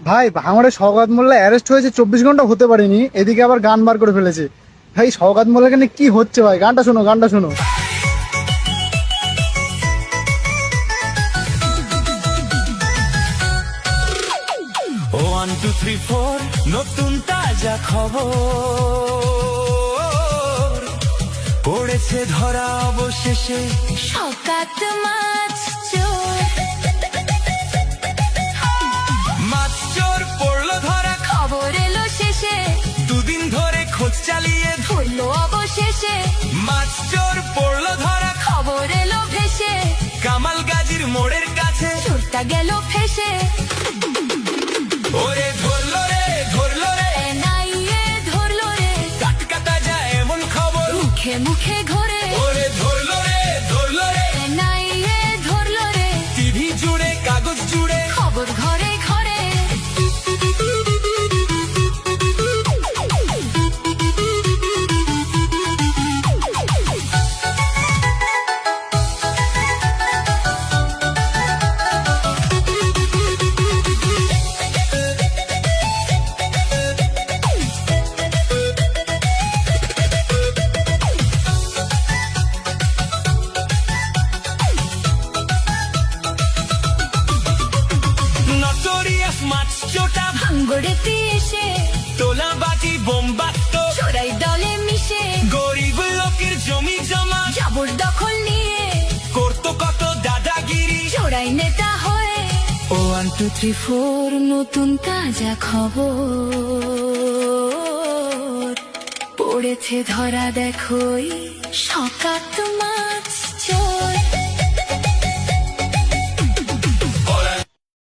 ভাই ভাঙড়ে সওগাত মোল্লা অ্যারেস্ট হয়েছে, 24 ঘন্টা হতে পারেনি, এদিকে আবার গান বার করে ফেলেছে। ভাই সওগাত মোল্লাকে নিয়ে কি হচ্ছে ভাই? গানটা শোনো, গানটা শোনো। ওয়ান টু থ্রি ফোর, নতুন তাজা খবর পড়েছে ধরা অবশেষে সকাত মাছ চোর, মাছ চোর পড়লো ধরা। খবর এলো শেষে, দুদিন ধরে খোঁজ চালিয়ে ধরলো অবশেষে। মাছ চোর পড়লো ধরা। খবর এলো ভেসে, কামাল গাজীর মোড়ের কাছে চোরটা গেল ফেসে। ওরে ধরলো রে, ধরলো রে, এনআইএ ধরলো রে, টাটকা তাজা এমন খবর মুখে মুখে ঘোরে। ওরে ধরলো রে, ধরলো রে, এনআইএ ধরলো রে, টিভি জুড়ে কাগজ জুড়ে খবর ঘরে ঘরে। নটোরিয়াস মাছ চোটা ভাঙ্গড়েতে এসে তোলা বাটি বোমবাস্ত চোরাই দলে মিশে, গরিব লোকের জমি জমা জাবর দখল নিয়ে করতো কত দাদাগিরি। চোরাই নেতা হয়ে। ওয়ান টু থ্রি ফোর, নতুন তাজা খবর পড়েছে ধরা, দেখোই সকাত মাছ চোর।